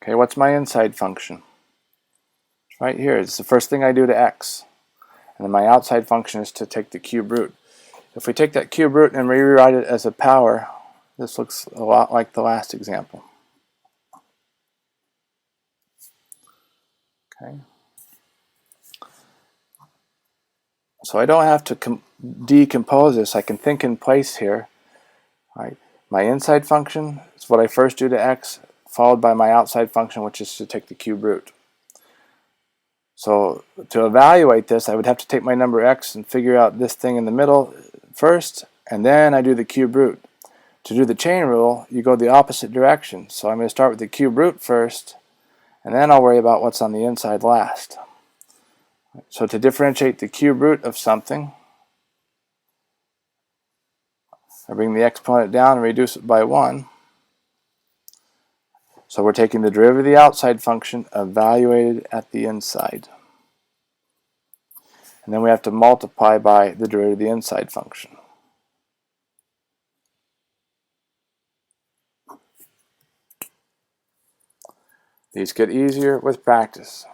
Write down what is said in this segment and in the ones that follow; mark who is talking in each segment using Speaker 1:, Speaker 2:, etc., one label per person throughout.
Speaker 1: Okay, what's my inside function? Right here, it's the first thing I do to x. And then my outside function is to take the cube root. If we take that cube root and rewrite it as a power, this looks a lot like the last example. Okay. So I don't have to decompose this. I can think in place here. Right. My inside function is what I first do to x, followed by my outside function, which is to take the cube root. So to evaluate this, I would have to take my number x and figure out this thing in the middle first, and then I do the cube root. To do the chain rule, you go the opposite direction. So I'm going to start with the cube root first, and then I'll worry about what's on the inside last. So to differentiate the cube root of something, I bring the exponent down and reduce it by 1. So we're taking the derivative of the outside function evaluated at the inside. And then we have to multiply by the derivative of the inside function. These get easier with practice.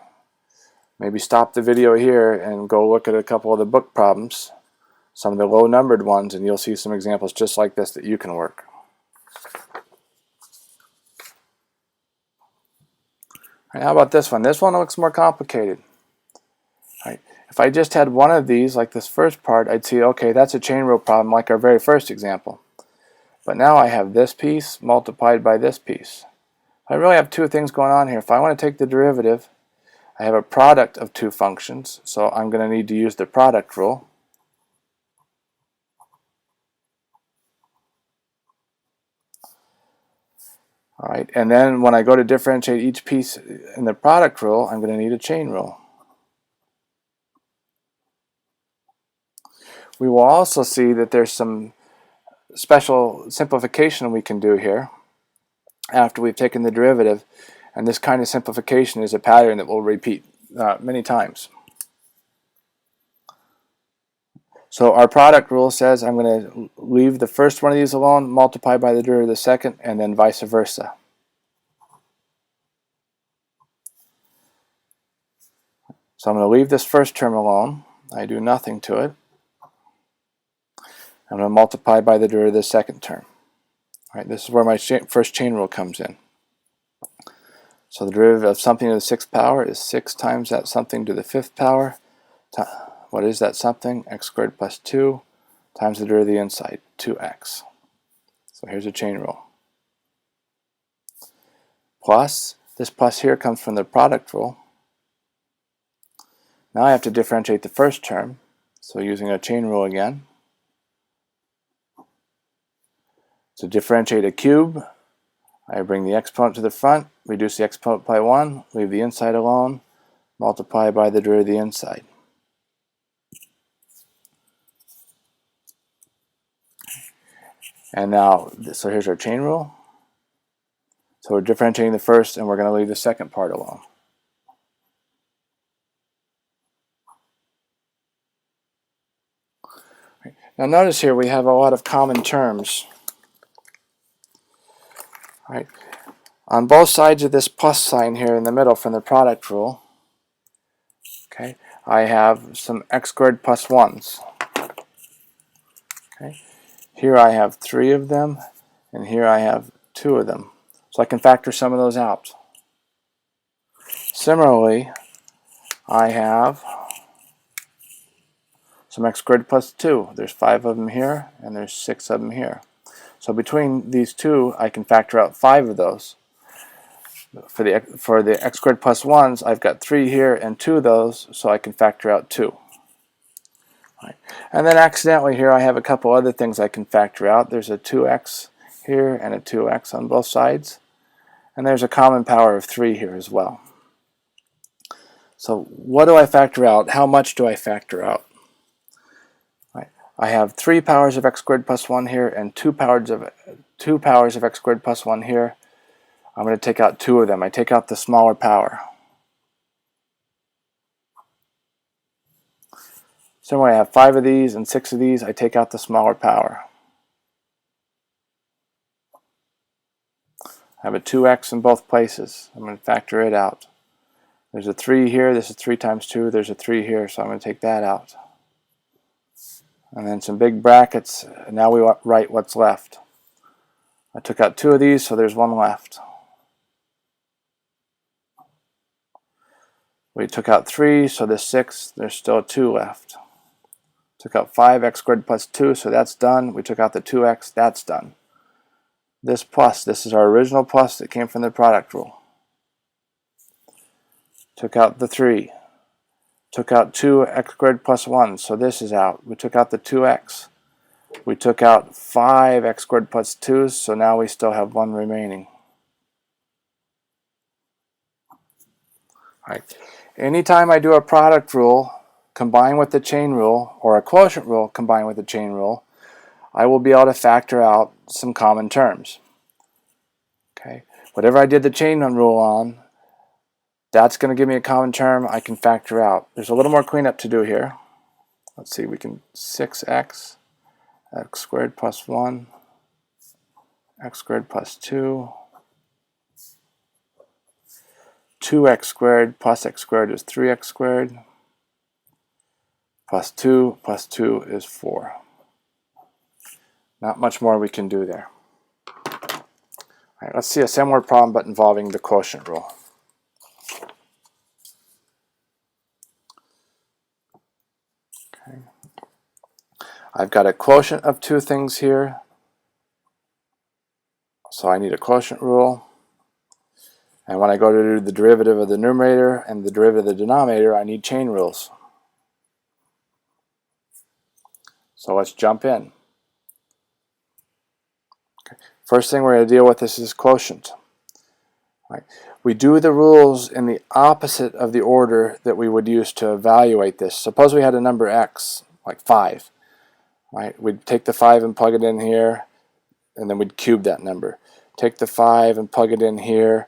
Speaker 1: Maybe stop the video here and go look at a couple of the book problems, some of the low numbered ones, and you'll see some examples just like this that you can work. Right, how about this one? This one looks more complicated. Right. If I just had one of these, like this first part, I'd see, okay, that's a chain rule problem like our very first example. But now I have this piece multiplied by this piece. I really have two things going on here. If I want to take the derivative, I have a product of two functions, so I'm going to need to use the product rule. All right, and then when I go to differentiate each piece in the product rule, I'm going to need a chain rule. We will also see that there's some special simplification we can do here after we've taken the derivative, and this kind of simplification is a pattern that we'll repeat many times. So our product rule says I'm going to leave the first one of these alone, multiply by the derivative of the second, and then vice versa. So I'm going to leave this first term alone. I do nothing to it. I'm going to multiply by the derivative of the second term. All right, this is where my first chain rule comes in. So the derivative of something to the 6th power is 6 times that something to the 5th power. What is that something? X squared plus 2 times the derivative of the inside, 2x. So here's a chain rule. Plus, this plus here comes from the product rule. Now I have to differentiate the first term, so using a chain rule again. To differentiate a cube, I bring the exponent to the front, reduce the exponent by 1, leave the inside alone, multiply by the derivative of the inside. And now, so here's our chain rule. So we're differentiating the first, and we're going to leave the second part alone. Now notice here we have a lot of common terms. Right. On both sides of this plus sign here in the middle from the product rule, okay, I have some x squared plus 1s. Okay. Here I have 3 of them, and here I have 2 of them. So I can factor some of those out. Similarly, I have some x squared plus 2. There's 5 of them here, and there's 6 of them here. So between these two, I can factor out 5 of those. For the x squared plus 1s, I've got 3 here and 2 of those, so I can factor out 2. Right. And then accidentally here I have a couple other things I can factor out. There's a 2x here and a 2x on both sides. And there's a common power of 3 here as well. So what do I factor out? How much do I factor out? Right. I have 3 powers of x squared plus 1 here and 2 powers of x squared plus 1 here. I'm going to take out 2 of them. I take out the smaller power. Similarly, I have 5 of these and 6 of these. I take out the smaller power. I have a 2x in both places. I'm going to factor it out. There's a 3 here. This is 3 times 2. There's a 3 here, so I'm going to take that out. And then some big brackets. And now we write what's left. I took out 2 of these, so there's 1 left. We took out 3, so there's 6. There's still a 2 left. Took out 5x squared plus 2, so that's done. We took out the 2x, that's done. This plus, this is our original plus that came from the product rule. Took out the 3. Took out 2x squared plus 1, so this is out. We took out the 2x. We took out 5x squared plus 2, so now we still have 1 remaining. All right. Anytime I do a product rule combined with the chain rule, or a quotient rule combined with the chain rule, I will be able to factor out some common terms. Okay. Whatever I did the chain rule on, that's going to give me a common term I can factor out. There's a little more cleanup to do here. Let's see, we can 6x, x squared plus 1, x squared plus 2, 2x squared plus x squared is 3x squared, plus 2 is 4. Not much more we can do there. All right, let's see a similar problem but involving the quotient rule. Okay. I've got a quotient of 2 things here, so I need a quotient rule. And when I go to do the derivative of the numerator and the derivative of the denominator, I need chain rules. So let's jump in. Okay. First thing we're going to deal with is quotient. Right. We do the rules in the opposite of the order that we would use to evaluate this. Suppose we had a number x, like 5. Right? We'd take the 5 and plug it in here, and then we'd cube that number. Take the 5 and plug it in here,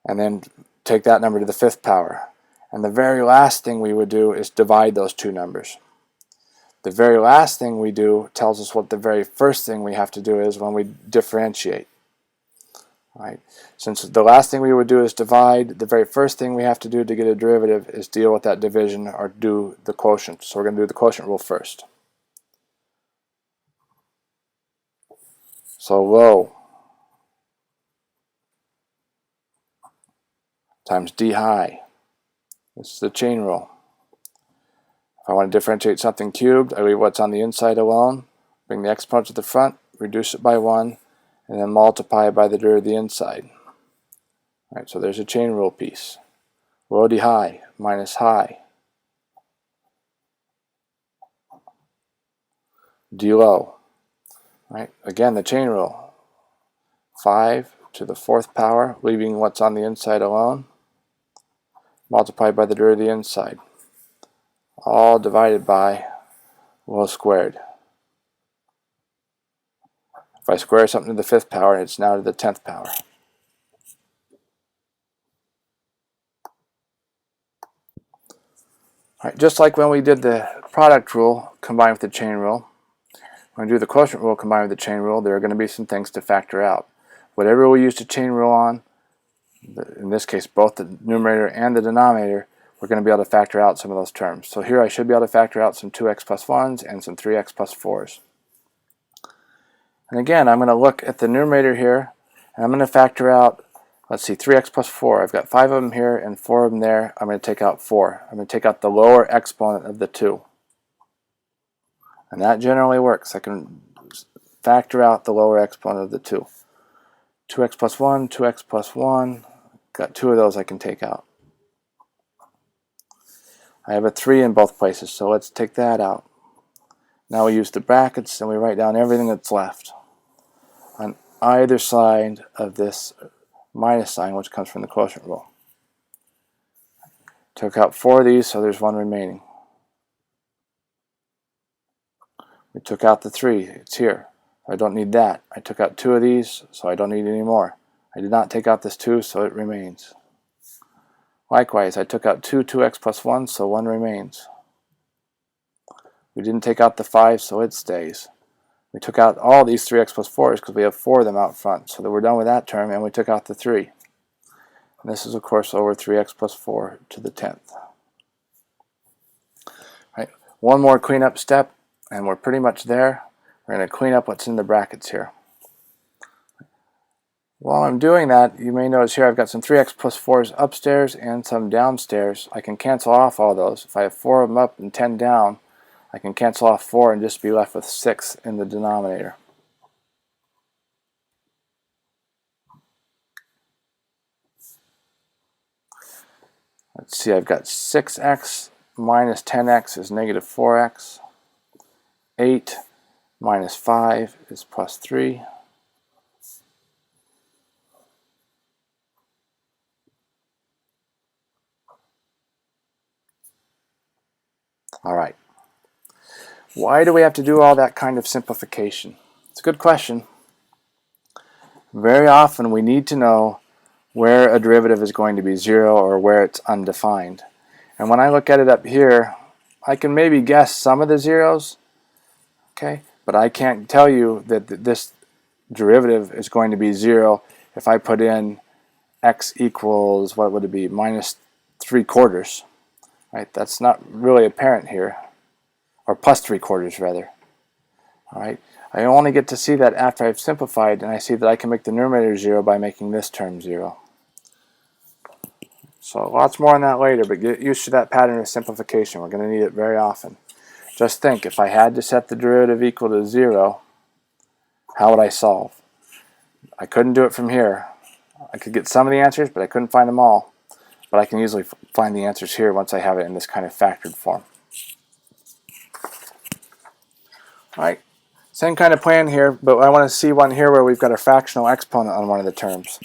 Speaker 1: and then take that number to the 5th power. And the very last thing we would do is divide those 2 numbers. The very last thing we do tells us what the very first thing we have to do is when we differentiate. Right? Since the last thing we would do is divide, the very first thing we have to do to get a derivative is deal with that division or do the quotient. So we're going to do the quotient rule first. So rho times d high. This is the chain rule. If I want to differentiate something cubed, I leave what's on the inside alone, bring the exponent to the front, reduce it by 1, and then multiply it by the derivative of the inside. All right, so there's a chain rule piece. Rho d high minus high d low. Right, again the chain rule. 5 to the 4th power, leaving what's on the inside alone, multiplied by the derivative of the inside, all divided by rho squared. If I square something to the 5th power, it's now to the 10th power. All right, just like when we did the product rule combined with the chain rule, when we do the quotient rule combined with the chain rule, there are going to be some things to factor out. Whatever we use the chain rule on, in this case both the numerator and the denominator, we're going to be able to factor out some of those terms. So here I should be able to factor out some 2x plus 1s and some 3x plus 4s. And again, I'm going to look at the numerator here, and I'm going to factor out, let's see, 3x plus 4. I've got 5 of them here and 4 of them there. I'm going to take out 4. I'm going to take out the lower exponent of the 2. And that generally works. I can factor out the lower exponent of the 2. 2x plus 1, 2x plus 1. Got 2 of those I can take out. I have a 3 in both places, so let's take that out. Now we use the brackets and we write down everything that's left on either side of this minus sign, which comes from the quotient rule. Took out 4 of these, so there's 1 remaining. We took out the 3, it's here. I don't need that. I took out 2 of these, so I don't need any more. I did not take out this 2, so it remains. Likewise, I took out 2x plus 1, so 1 remains. We didn't take out the 5, so it stays. We took out all these 3x plus 4's because we have 4 of them out front. So that we're done with that term, and we took out the 3. And this is, of course, over 3x plus 4 to the 10th. Right. One more cleanup step, and we're pretty much there. We're going to clean up what's in the brackets here. While I'm doing that, you may notice here I've got some 3x plus 4's upstairs and some downstairs. I can cancel off all those. If I have 4 of them up and 10 down, I can cancel off 4 and just be left with 6 in the denominator. Let's see, I've got 6x minus 10x is negative 4x. 8 minus 5 is plus 3. All right. Why do we have to do all that kind of simplification? It's a good question. Very often we need to know where a derivative is going to be 0 or where it's undefined. And when I look at it up here, I can maybe guess some of the zeros, okay, but I can't tell you that this derivative is going to be 0 if I put in x equals, what would it be, minus 3/4. Right? That's not really apparent here, or plus 3/4 rather. All right. I only get to see that after I've simplified, and I see that I can make the numerator 0 by making this term 0. So lots more on that later, but get used to that pattern of simplification. We're going to need it very often. Just think, if I had to set the derivative equal to 0, how would I solve? I couldn't do it from here. I could get some of the answers, but I couldn't find them all. But I can easily find the answers here once I have it in this kind of factored form. All right, same kind of plan here, but I want to see one here where we've got a fractional exponent on one of the terms.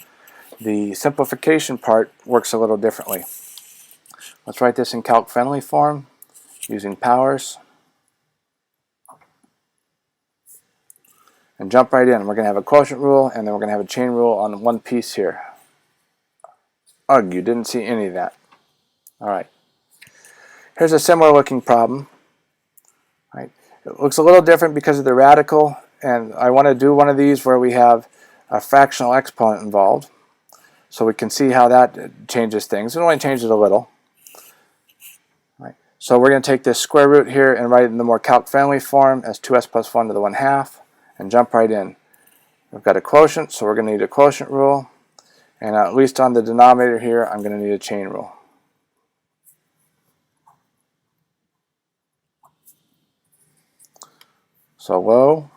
Speaker 1: The simplification part works a little differently. Let's write this in calc-friendly form using powers. And jump right in. We're going to have a quotient rule, and then we're going to have a chain rule on one piece here. Ugh, you didn't see any of that. All right. Here's a similar looking problem. Right. It looks a little different because of the radical, and I want to do one of these where we have a fractional exponent involved, so we can see how that changes things. It only changes a little. Right. So we're going to take this square root here and write it in the more calc-friendly form as 2s plus 1 to the 1/2, and jump right in. We've got a quotient, so we're going to need a quotient rule. And at least on the denominator here, I'm going to need a chain rule. So low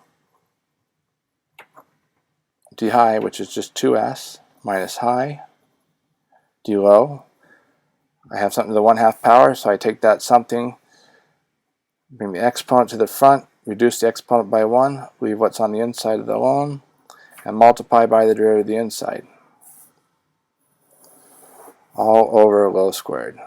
Speaker 1: d high, which is just 2s, minus high d low. I have something to the 1/2 power, so I take that something, bring the exponent to the front, reduce the exponent by 1, leave what's on the inside of the lone, and multiply by the derivative of the inside. All over low squared.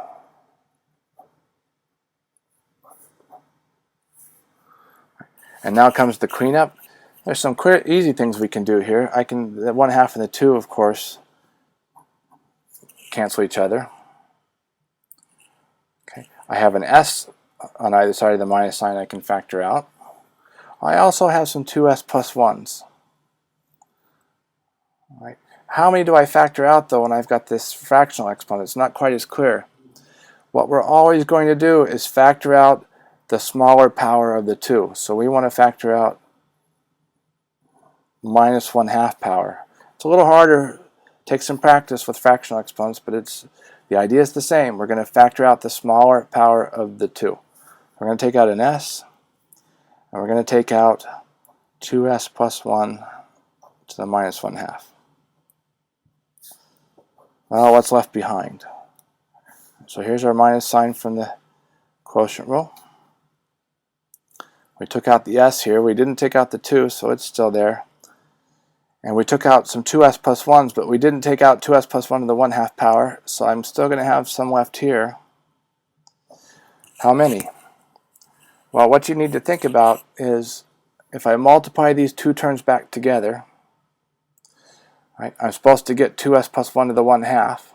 Speaker 1: And now comes the cleanup. There's some easy things we can do here. The 1/2 and the 2, of course, cancel each other. Okay. I have an s on either side of the minus sign I can factor out. I also have some 2s plus 1s. All right. How many do I factor out, though, when I've got this fractional exponent? It's not quite as clear. What we're always going to do is factor out the smaller power of the 2. So we want to factor out minus 1/2 power. It's a little harder, takes some practice with fractional exponents, but the idea is the same. We're going to factor out the smaller power of the 2. We're going to take out an s, and we're going to take out 2s plus 1 to the minus 1/2. Well, what's left behind? So here's our minus sign from the quotient rule. We took out the s here. We didn't take out the 2, so it's still there. And we took out some 2s plus 1s, but we didn't take out 2s plus 1 to the 1/2 power, so I'm still going to have some left here. How many? Well, what you need to think about is if I multiply these two terms back together, right, I'm supposed to get 2s plus 1 to the 1/2.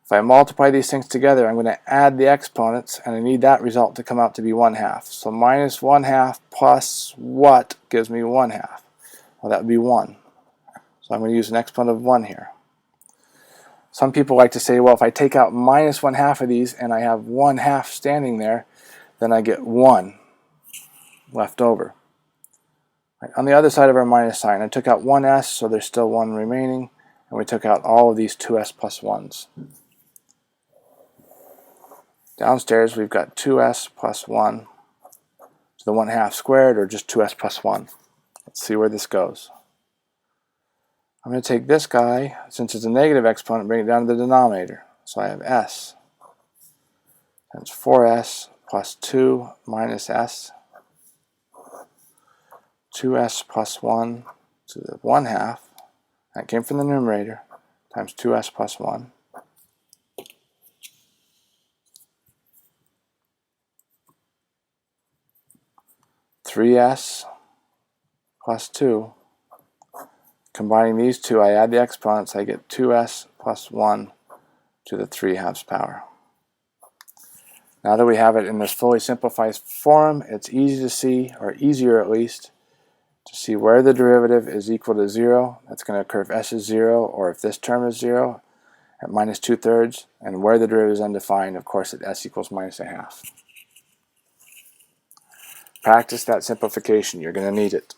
Speaker 1: If If I multiply these things together, I'm going to add the exponents, and I need that result to come out to be 1/2. So minus 1/2 plus what gives me 1/2? Well, that would be 1. So I'm going to use an exponent of 1 here. Some people like to say, well, if I take out minus 1/2 of these and I have 1/2 standing there, then I get 1 left over. Right. On the other side of our minus sign, I took out 1s, so there's still 1 remaining, and we took out all of these 2s plus 1s. Downstairs, we've got 2s plus 1 to the 1/2 squared, or just 2s plus 1. Let's see where this goes. I'm going to take this guy, since it's a negative exponent, bring it down to the denominator. So I have s times 4s plus 2 minus s, 2s plus 1 to the 1/2, that came from the numerator, times 2s plus 1. Three s plus 2. Combining these two, I add the exponents, I get 2s plus 1 to the 3/2 power. Now that we have it in this fully simplified form, it's easy to see, or easier at least, to see where the derivative is equal to 0. That's going to occur if s is 0, or if this term is 0, at minus 2/3, and where the derivative is undefined, of course, at s equals minus 1/2. Practice that simplification. You're going to need it.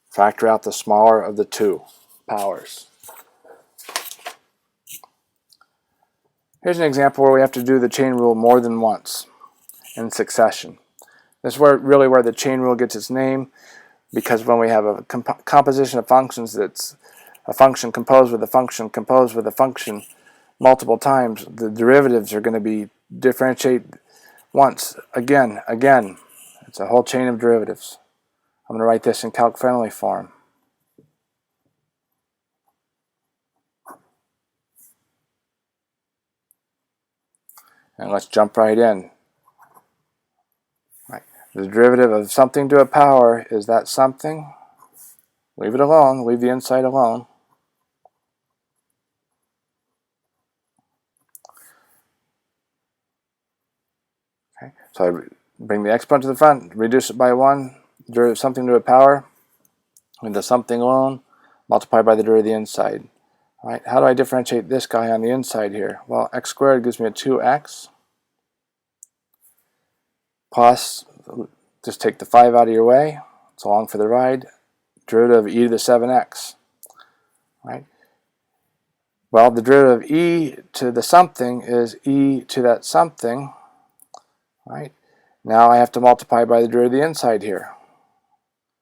Speaker 1: Factor out the smaller of the two powers. Here's an example where we have to do the chain rule more than once in succession. This is really where the chain rule gets its name, because when we have a composition of functions that's a function composed with a function composed with a function multiple times, the derivatives are going to be differentiate once, again, again. It's a whole chain of derivatives. I'm going to write this in calc-friendly form. And let's jump right in. Right. The derivative of something to a power is that something. Leave it alone. Leave the inside alone. Okay. So I bring the exponent to the front, reduce it by 1, derivative of something to a power, and the something alone, multiply by the derivative of the inside. All right. How do I differentiate this guy on the inside here? Well, x squared gives me a 2x plus, just take the 5 out of your way, it's along for the ride, derivative of e to the 7x. Right? Well, the derivative of e to the something is e to that something. Right? Now I have to multiply by the derivative of the inside here.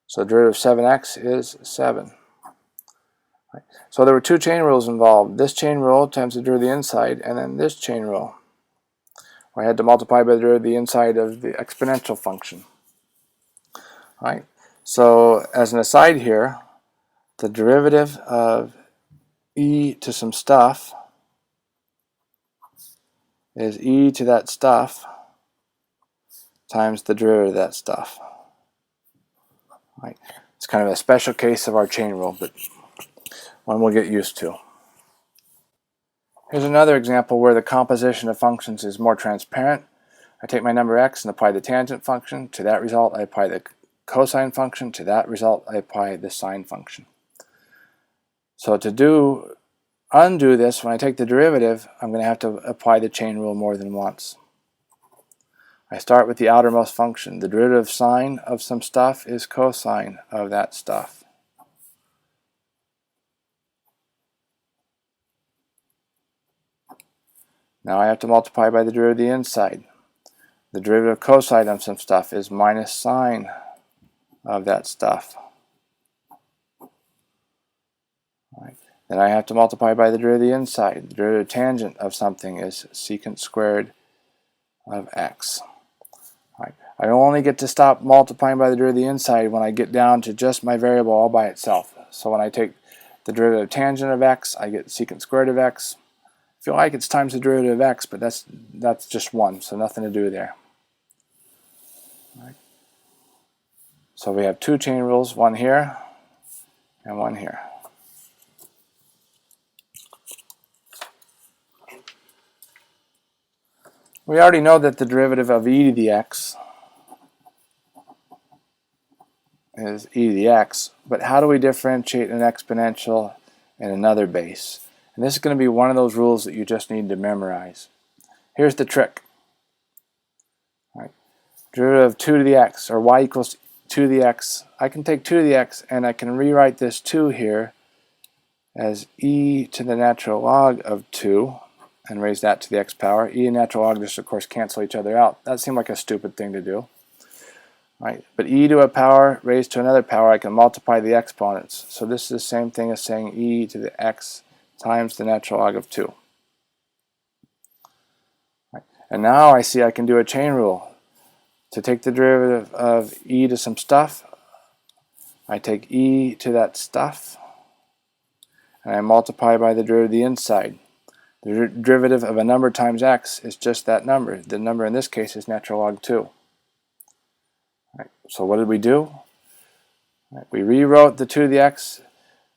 Speaker 1: So the derivative of 7x is 7. Right? So there were two chain rules involved. This chain rule times the derivative of the inside, and then this chain rule, where I had to multiply by the derivative of the inside of the exponential function. Right? So as an aside here, the derivative of e to some stuff is e to that stuff times the derivative of that stuff. Right? It's kind of a special case of our chain rule, but one we'll get used to. Here's another example where the composition of functions is more transparent. I take my number x and apply the tangent function. To that result, I apply the cosine function. To that result, I apply the sine function. So to undo this, when I take the derivative, I'm going to have to apply the chain rule more than once. I start with the outermost function. The derivative of sine of some stuff is cosine of that stuff. Now I have to multiply by the derivative of the inside. The derivative of cosine of some stuff is minus sine of that stuff. Right. Then I have to multiply by the derivative of the inside. The derivative tangent of something is secant squared of x. Right. I only get to stop multiplying by the derivative of the inside when I get down to just my variable all by itself. So when I take the derivative of tangent of x, I get secant squared of x. I feel like it's times the derivative of x, but that's just 1, so nothing to do there. Right. So we have two chain rules, one here and one here. We already know that the derivative of e to the x is e to the x, but how do we differentiate an exponential and another base? And this is going to be one of those rules that you just need to memorize. Here's the trick. All right. Derivative of 2 to the x, or y equals 2 to the x. I can take 2 to the x and I can rewrite this 2 here as e to the natural log of 2 and raise that to the x power. E and natural log just of course cancel each other out. That seemed like a stupid thing to do. Right? But e to a power raised to another power, I can multiply the exponents. So this is the same thing as saying e to the x times the natural log of 2. Right? And now I see I can do a chain rule. To take the derivative of e to some stuff, I take e to that stuff, and I multiply by the derivative of the inside. The derivative of a number times x is just that number. The number in this case is natural log 2. Right. So what did we do? Right. We rewrote the 2 to the x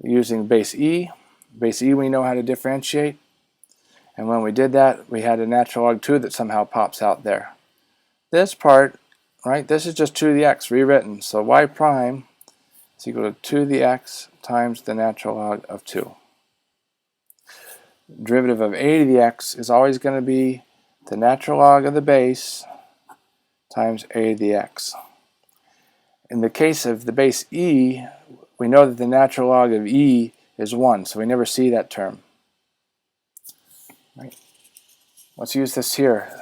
Speaker 1: using base e. Base e we know how to differentiate. And when we did that, we had a natural log 2 that somehow pops out there. This part, right, this is just 2 to the x rewritten. So y prime is equal to 2 to the x times the natural log of 2. Derivative of a to the x is always going to be the natural log of the base times a to the x. In the case of the base e, we know that the natural log of e is 1, so we never see that term. Right. Let's use this here.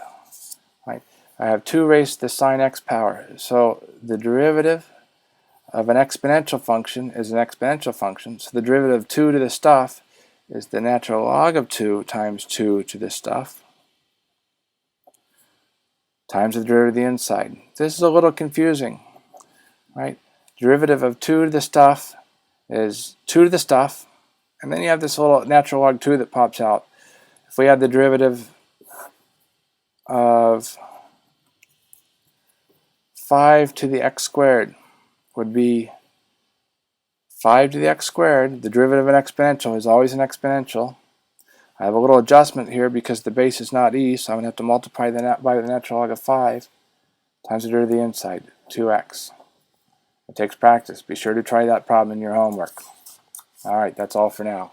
Speaker 1: Right. I have 2 raised to the sine x power. So the derivative of an exponential function is an exponential function. So the derivative of 2 to the stuff is the natural log of 2 times 2 to the stuff times the derivative of the inside. This is a little confusing. Right? Derivative of 2 to the stuff is 2 to the stuff, and then you have this little natural log 2 that pops out. If we have the derivative of 5 to the x squared would be 5 to the x squared. The derivative of an exponential is always an exponential. I have a little adjustment here because the base is not e, so I'm going to have to multiply that by the natural log of 5 times the derivative of the inside, 2x. It takes practice. Be sure to try that problem in your homework. All right, that's all for now.